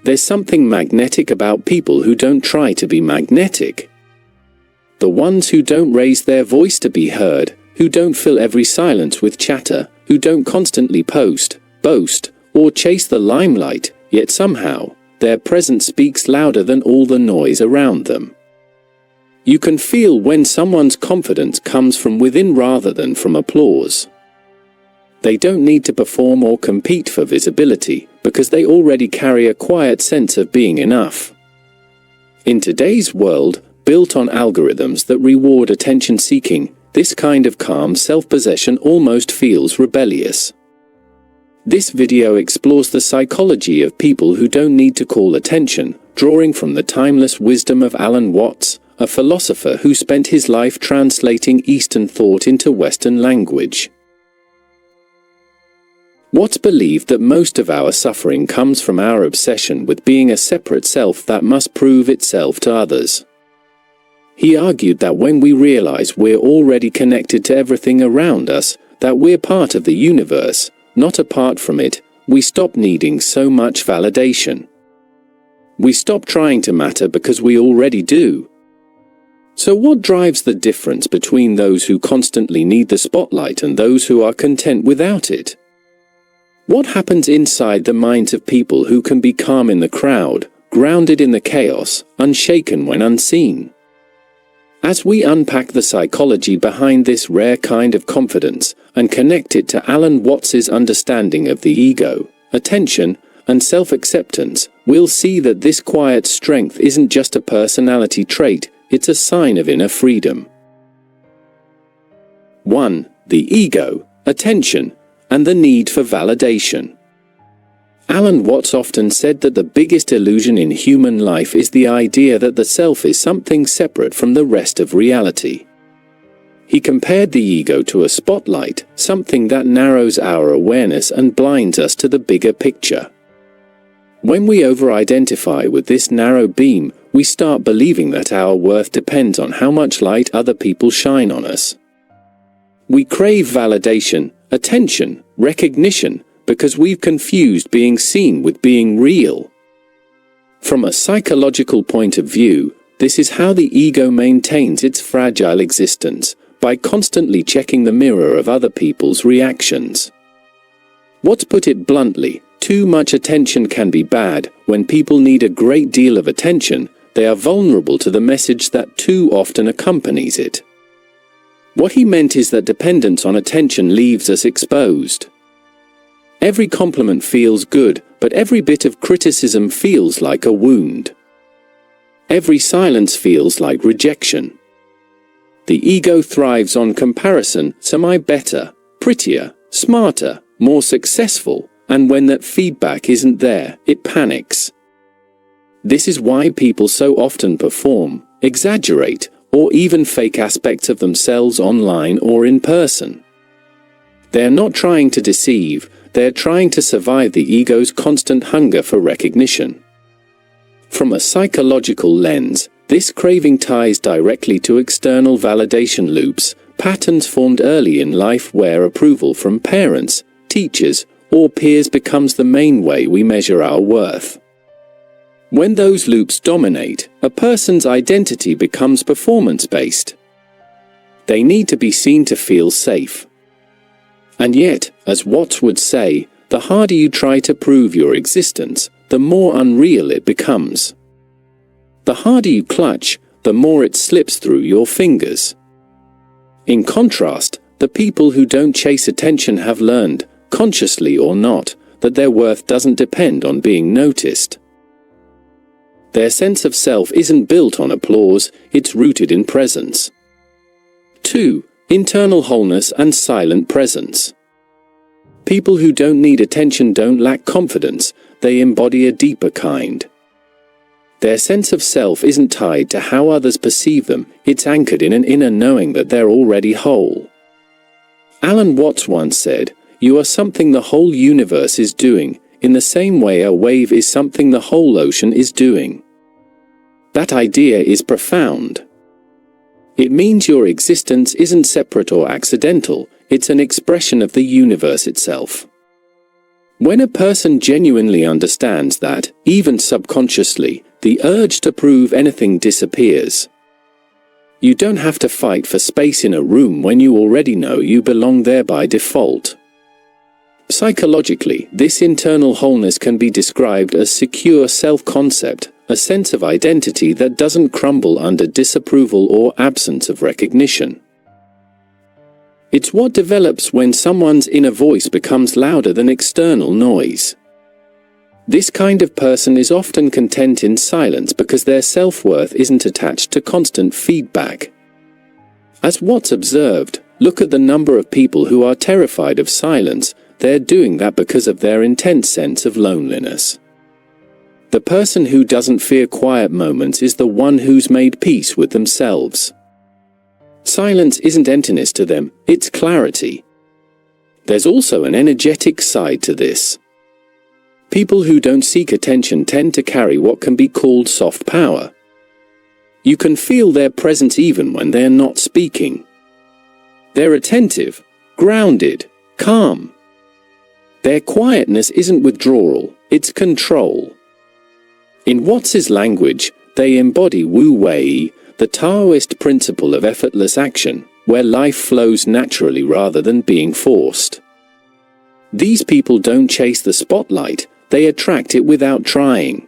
There's something magnetic about people who don't try to be magnetic. The ones who don't raise their voice to be heard, who don't fill every silence with chatter, who don't constantly post, boast, or chase the limelight, yet somehow, their presence speaks louder than all the noise around them. You can feel when someone's confidence comes from within rather than from applause. They don't need to perform or compete for visibility, because they already carry a quiet sense of being enough. In today's world, built on algorithms that reward attention-seeking, this kind of calm self-possession almost feels rebellious. This video explores the psychology of people who don't need to call attention, drawing from the timeless wisdom of Alan Watts, a philosopher who spent his life translating Eastern thought into Western language. Watts believed that most of our suffering comes from our obsession with being a separate self that must prove itself to others. He argued that when we realize we're already connected to everything around us, that we're part of the universe, not apart from it, we stop needing so much validation. We stop trying to matter because we already do. So what drives the difference between those who constantly need the spotlight and those who are content without it? What happens inside the minds of people who can be calm in the crowd, grounded in the chaos, unshaken when unseen? As we unpack the psychology behind this rare kind of confidence, and connect it to Alan Watts's understanding of the ego, attention, and self-acceptance, we'll see that this quiet strength isn't just a personality trait, it's a sign of inner freedom. 1. The ego, attention, and the need for validation. Alan Watts often said that the biggest illusion in human life is the idea that the self is something separate from the rest of reality. He compared the ego to a spotlight, something that narrows our awareness and blinds us to the bigger picture. When we over-identify with this narrow beam, we start believing that our worth depends on how much light other people shine on us. We crave validation, attention, recognition, because we've confused being seen with being real. From a psychological point of view, this is how the ego maintains its fragile existence, by constantly checking the mirror of other people's reactions. Watts put it bluntly, too much attention can be bad. When people need a great deal of attention, they are vulnerable to the message that too often accompanies it. What he meant is that dependence on attention leaves us exposed. Every compliment feels good, but every bit of criticism feels like a wound. Every silence feels like rejection. The ego thrives on comparison, so am I better, prettier, smarter, more successful, and when that feedback isn't there, it panics. This is why people so often perform, exaggerate, or even fake aspects of themselves online or in person. They're not trying to deceive, they're trying to survive the ego's constant hunger for recognition. From a psychological lens, this craving ties directly to external validation loops, patterns formed early in life where approval from parents, teachers, or peers becomes the main way we measure our worth. When those loops dominate, a person's identity becomes performance-based. They need to be seen to feel safe. And yet, as Watts would say, the harder you try to prove your existence, the more unreal it becomes. The harder you clutch, the more it slips through your fingers. In contrast, the people who don't chase attention have learned, consciously or not, that their worth doesn't depend on being noticed. Their sense of self isn't built on applause, it's rooted in presence. 2. Internal wholeness and silent presence. People who don't need attention don't lack confidence, they embody a deeper kind. Their sense of self isn't tied to how others perceive them, it's anchored in an inner knowing that they're already whole. Alan Watts once said, "You are something the whole universe is doing, in the same way a wave is something the whole ocean is doing." That idea is profound. It means your existence isn't separate or accidental, it's an expression of the universe itself. When a person genuinely understands that, even subconsciously, the urge to prove anything disappears. You don't have to fight for space in a room when you already know you belong there by default. Psychologically, this internal wholeness can be described as secure self-concept, a sense of identity that doesn't crumble under disapproval or absence of recognition. It's what develops when someone's inner voice becomes louder than external noise. This kind of person is often content in silence because their self-worth isn't attached to constant feedback. As Watts observed, look at the number of people who are terrified of silence. They're doing that because of their intense sense of loneliness. The person who doesn't fear quiet moments is the one who's made peace with themselves. Silence isn't emptiness to them, it's clarity. There's also an energetic side to this. People who don't seek attention tend to carry what can be called soft power. You can feel their presence even when they're not speaking. They're attentive, grounded, calm. Their quietness isn't withdrawal, it's control. In Watts's language, they embody Wu Wei, the Taoist principle of effortless action, where life flows naturally rather than being forced. These people don't chase the spotlight, they attract it without trying.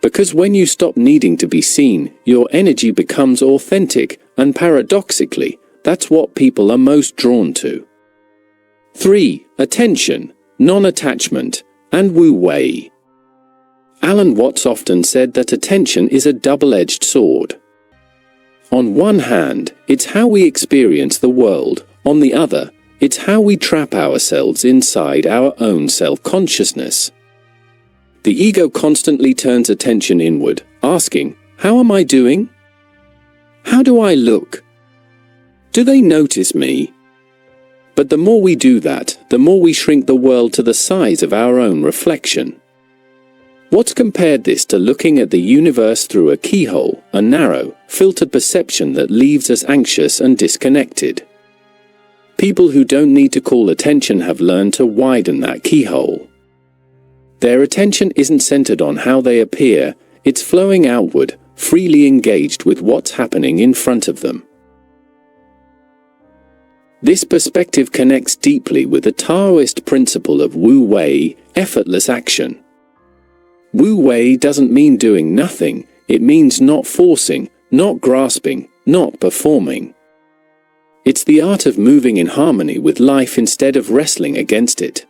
Because when you stop needing to be seen, your energy becomes authentic, and paradoxically, that's what people are most drawn to. 3. Attention, non-attachment, and Wu Wei. Alan Watts often said that attention is a double-edged sword. On one hand, it's how we experience the world, on the other, it's how we trap ourselves inside our own self-consciousness. The ego constantly turns attention inward, asking, "How am I doing? How do I look? Do they notice me?" But the more we do that, the more we shrink the world to the size of our own reflection. Watts compared this to looking at the universe through a keyhole, a narrow, filtered perception that leaves us anxious and disconnected. People who don't need to call attention have learned to widen that keyhole. Their attention isn't centered on how they appear, it's flowing outward, freely engaged with what's happening in front of them. This perspective connects deeply with the Taoist principle of Wu Wei, effortless action. Wu Wei doesn't mean doing nothing, it means not forcing, not grasping, not performing. It's the art of moving in harmony with life instead of wrestling against it.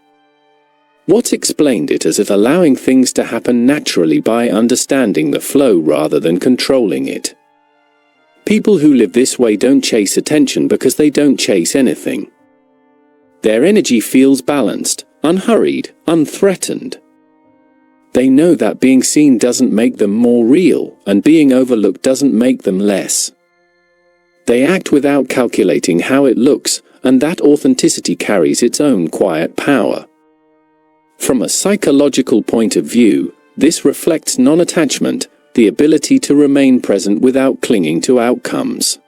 Watts explained it as if allowing things to happen naturally by understanding the flow rather than controlling it. People who live this way don't chase attention because they don't chase anything. Their energy feels balanced, unhurried, unthreatened. They know that being seen doesn't make them more real, and being overlooked doesn't make them less. They act without calculating how it looks, and that authenticity carries its own quiet power. From a psychological point of view, this reflects non-attachment, the ability to remain present without clinging to outcomes.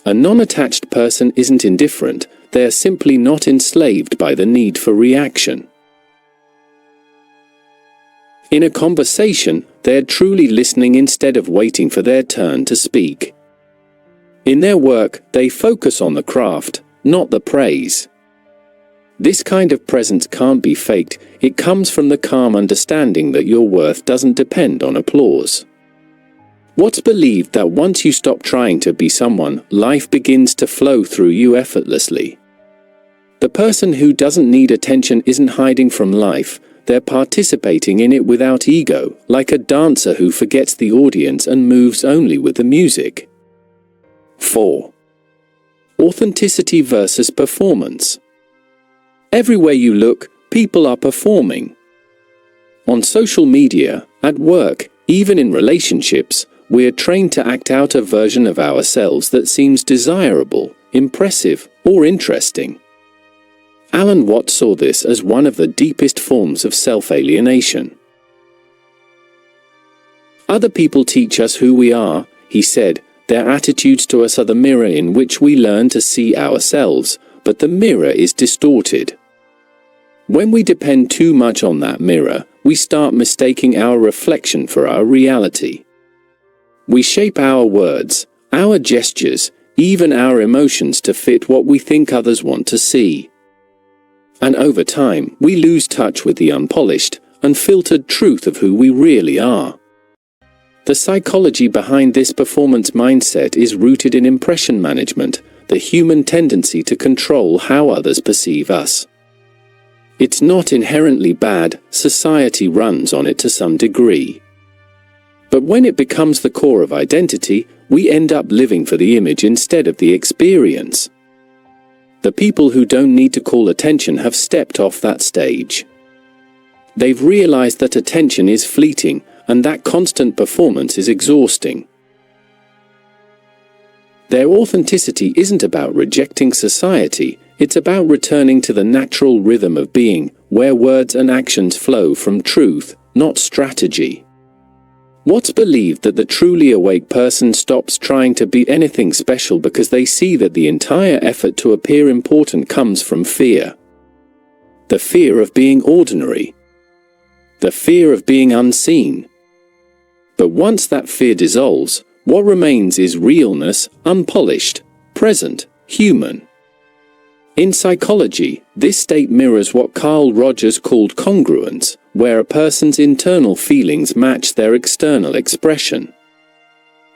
A non-attached person isn't indifferent, they are simply not enslaved by the need for reaction. In a conversation, they're truly listening instead of waiting for their turn to speak. In their work, they focus on the craft, not the praise. This kind of presence can't be faked, it comes from the calm understanding that your worth doesn't depend on applause. Watts believed that once you stop trying to be someone, life begins to flow through you effortlessly. The person who doesn't need attention isn't hiding from life, they're participating in it without ego, like a dancer who forgets the audience and moves only with the music. 4. Authenticity versus performance. Everywhere you look, people are performing. On social media, at work, even in relationships, we're trained to act out a version of ourselves that seems desirable, impressive, or interesting. Alan Watts saw this as one of the deepest forms of self-alienation. Other people teach us who we are, he said. Their attitudes to us are the mirror in which we learn to see ourselves, but the mirror is distorted. When we depend too much on that mirror, we start mistaking our reflection for our reality. We shape our words, our gestures, even our emotions to fit what we think others want to see. And over time, we lose touch with the unpolished, unfiltered truth of who we really are. The psychology behind this performance mindset is rooted in impression management, the human tendency to control how others perceive us. It's not inherently bad, society runs on it to some degree. But when it becomes the core of identity, we end up living for the image instead of the experience. The people who don't need to call attention have stepped off that stage. They've realized that attention is fleeting, and that constant performance is exhausting. Their authenticity isn't about rejecting society, it's about returning to the natural rhythm of being, where words and actions flow from truth, not strategy. What's believed that the truly awake person stops trying to be anything special because they see that the entire effort to appear important comes from fear. The fear of being ordinary. The fear of being unseen. But once that fear dissolves, what remains is realness, unpolished, present, human. In psychology, this state mirrors what Carl Rogers called congruence, where a person's internal feelings match their external expression.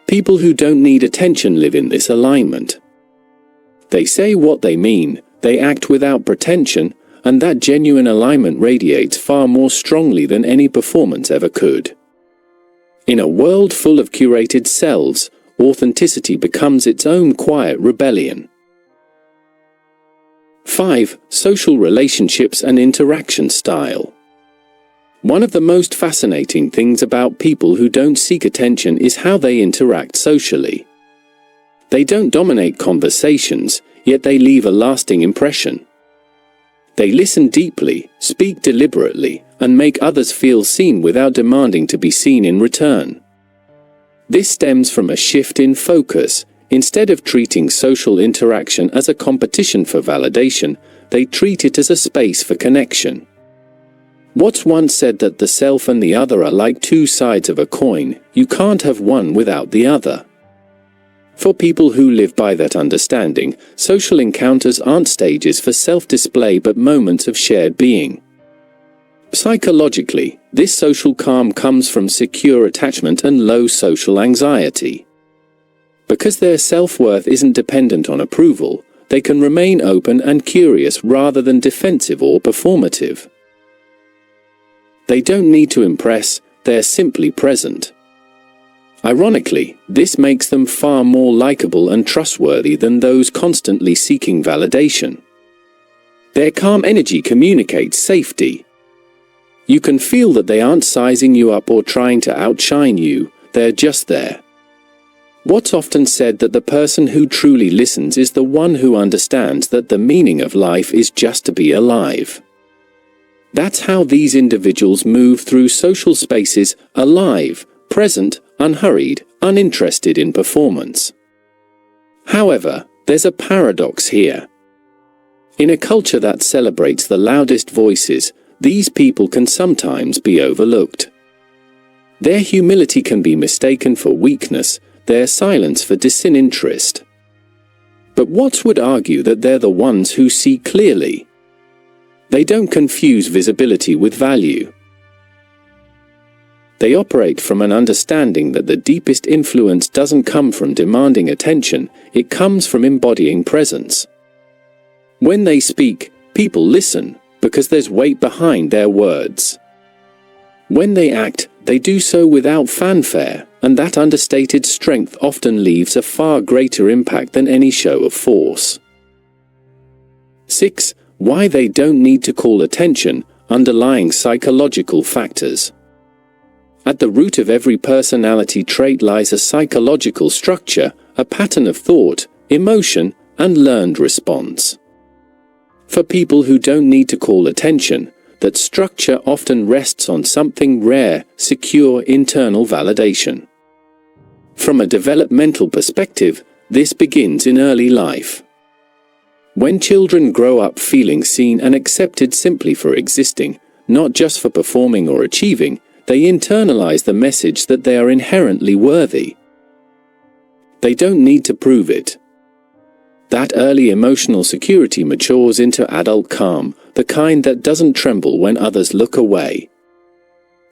People who don't need attention live in this alignment. They say what they mean, they act without pretension, and that genuine alignment radiates far more strongly than any performance ever could. In a world full of curated selves, authenticity becomes its own quiet rebellion. 5. Social relationships and interaction style. One of the most fascinating things about people who don't seek attention is how they interact socially. They don't dominate conversations, yet they leave a lasting impression. They listen deeply, speak deliberately, and make others feel seen without demanding to be seen in return. This stems from a shift in focus. Instead of treating social interaction as a competition for validation, they treat it as a space for connection. What's once said that the self and the other are like two sides of a coin, you can't have one without the other. For people who live by that understanding, social encounters aren't stages for self-display but moments of shared being. Psychologically, this social calm comes from secure attachment and low social anxiety. Because their self-worth isn't dependent on approval, they can remain open and curious rather than defensive or performative. They don't need to impress, they're simply present. Ironically, this makes them far more likable and trustworthy than those constantly seeking validation. Their calm energy communicates safety. You can feel that they aren't sizing you up or trying to outshine you, they're just there. What's often said that the person who truly listens is the one who understands that the meaning of life is just to be alive. That's how these individuals move through social spaces, alive, present, unhurried, uninterested in performance. However, there's a paradox here. In a culture that celebrates the loudest voices, these people can sometimes be overlooked. Their humility can be mistaken for weakness, their silence for disinterest. But what would argue that they're the ones who see clearly? They don't confuse visibility with value. They operate from an understanding that the deepest influence doesn't come from demanding attention, it comes from embodying presence. When they speak, people listen, because there's weight behind their words. When they act, they do so without fanfare, and that understated strength often leaves a far greater impact than any show of force. 6. Why they don't need to call attention, underlying psychological factors. At the root of every personality trait lies a psychological structure, a pattern of thought, emotion, and learned response. For people who don't need to call attention, that structure often rests on something rare, secure internal validation. From a developmental perspective, this begins in early life. When children grow up feeling seen and accepted simply for existing, not just for performing or achieving, they internalize the message that they are inherently worthy. They don't need to prove it. That early emotional security matures into adult calm, the kind that doesn't tremble when others look away.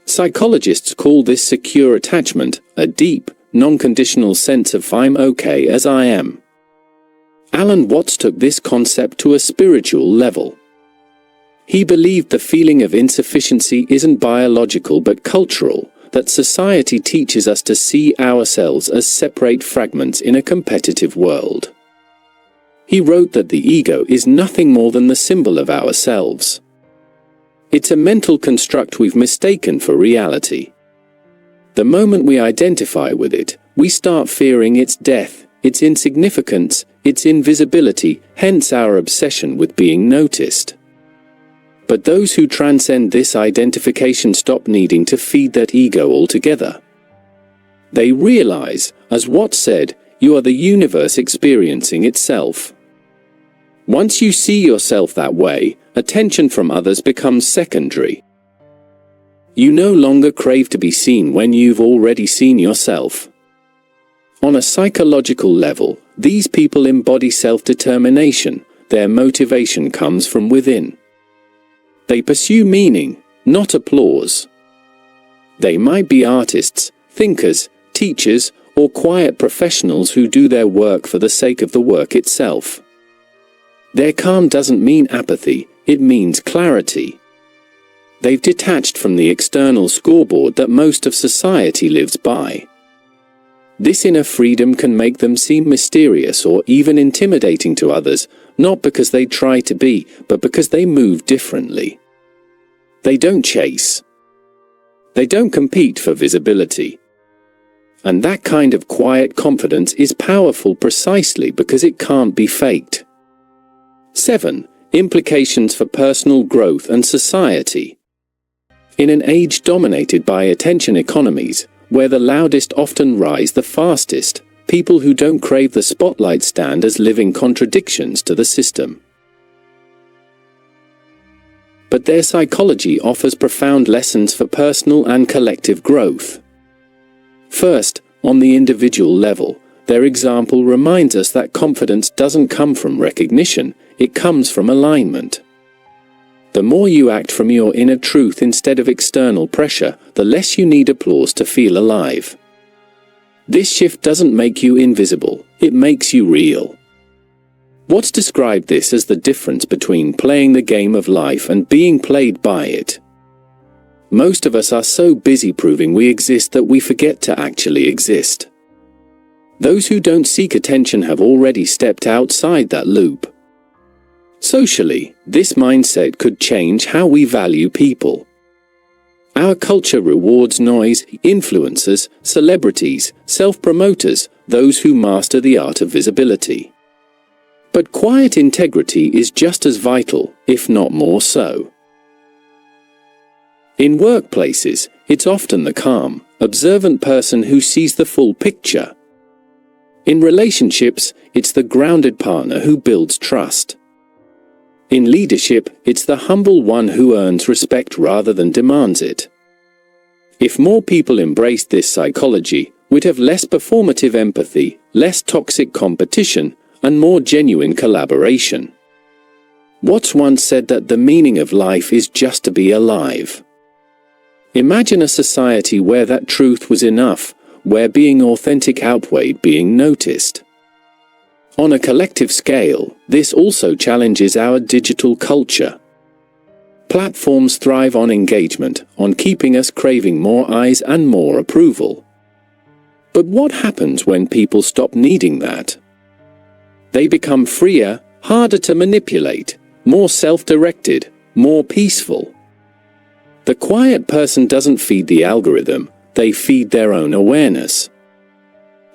Psychologists call this secure attachment, a deep, non-conditional sense of "I'm okay as I am." Alan Watts took this concept to a spiritual level. He believed the feeling of insufficiency isn't biological but cultural, that society teaches us to see ourselves as separate fragments in a competitive world. He wrote that the ego is nothing more than the symbol of ourselves. It's a mental construct we've mistaken for reality. The moment we identify with it, we start fearing its death, its insignificance, its invisibility, hence our obsession with being noticed. But those who transcend this identification stop needing to feed that ego altogether. They realize, as Watts said, you are the universe experiencing itself. Once you see yourself that way, attention from others becomes secondary. You no longer crave to be seen when you've already seen yourself. On a psychological level, these people embody self-determination. Their motivation comes from within. They pursue meaning, not applause. They might be artists, thinkers, teachers, or quiet professionals who do their work for the sake of the work itself. Their calm doesn't mean apathy, it means clarity. They've detached from the external scoreboard that most of society lives by. This inner freedom can make them seem mysterious or even intimidating to others, not because they try to be, but because they move differently. They don't chase. They don't compete for visibility. And that kind of quiet confidence is powerful precisely because it can't be faked. 7. Implications for personal growth and society. In an age dominated by attention economies, where the loudest often rise the fastest, people who don't crave the spotlight stand as living contradictions to the system. But their psychology offers profound lessons for personal and collective growth. First, on the individual level, their example reminds us that confidence doesn't come from recognition, it comes from alignment. The more you act from your inner truth instead of external pressure, the less you need applause to feel alive. This shift doesn't make you invisible, it makes you real. Watts described this as the difference between playing the game of life and being played by it. Most of us are so busy proving we exist that we forget to actually exist. Those who don't seek attention have already stepped outside that loop. Socially, this mindset could change how we value people. Our culture rewards noise, influencers, celebrities, self-promoters, those who master the art of visibility. But quiet integrity is just as vital, if not more so. In workplaces, it's often the calm, observant person who sees the full picture. In relationships, it's the grounded partner who builds trust. In leadership, it's the humble one who earns respect rather than demands it. If more people embraced this psychology, we'd have less performative empathy, less toxic competition, and more genuine collaboration. Watts once said that the meaning of life is just to be alive. Imagine a society where that truth was enough, where being authentic outweighed being noticed. On a collective scale, this also challenges our digital culture. Platforms thrive on engagement, on keeping us craving more eyes and more approval. But what happens when people stop needing that? They become freer, harder to manipulate, more self-directed, more peaceful. The quiet person doesn't feed the algorithm, they feed their own awareness.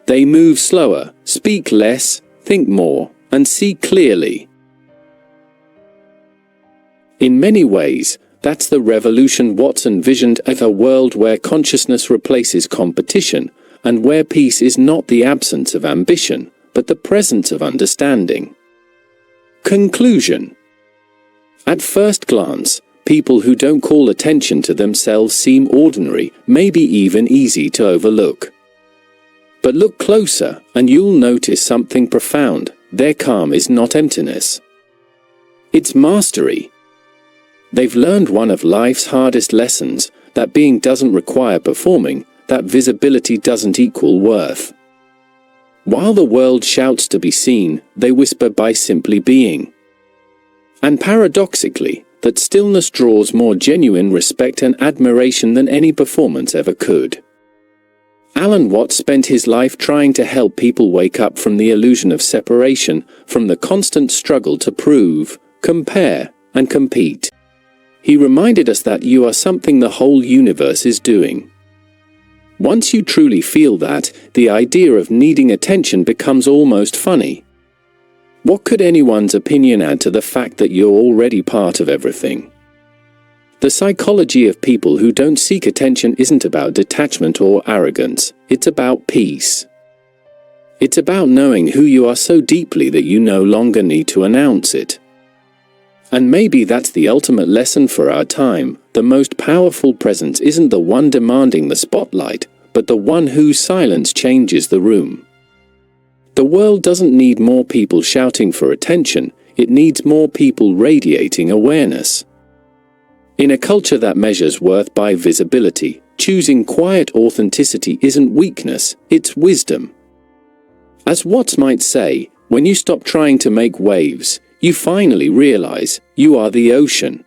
They move slower, speak less, think more, and see clearly. In many ways, that's the revolution Watts envisioned, of a world where consciousness replaces competition, and where peace is not the absence of ambition, but the presence of understanding. Conclusion. At first glance, people who don't call attention to themselves seem ordinary, maybe even easy to overlook. But look closer, and you'll notice something profound. Their calm is not emptiness. It's mastery. They've learned one of life's hardest lessons, that being doesn't require performing, that visibility doesn't equal worth. While the world shouts to be seen, they whisper by simply being. And paradoxically, that stillness draws more genuine respect and admiration than any performance ever could. Alan Watts spent his life trying to help people wake up from the illusion of separation, from the constant struggle to prove, compare, and compete. He reminded us that you are something the whole universe is doing. Once you truly feel that, the idea of needing attention becomes almost funny. What could anyone's opinion add to the fact that you're already part of everything? The psychology of people who don't seek attention isn't about detachment or arrogance, it's about peace. It's about knowing who you are so deeply that you no longer need to announce it. And maybe that's the ultimate lesson for our time. The most powerful presence isn't the one demanding the spotlight, but the one whose silence changes the room. The world doesn't need more people shouting for attention, it needs more people radiating awareness. In a culture that measures worth by visibility, choosing quiet authenticity isn't weakness, it's wisdom. As Watts might say, when you stop trying to make waves, you finally realize you are the ocean.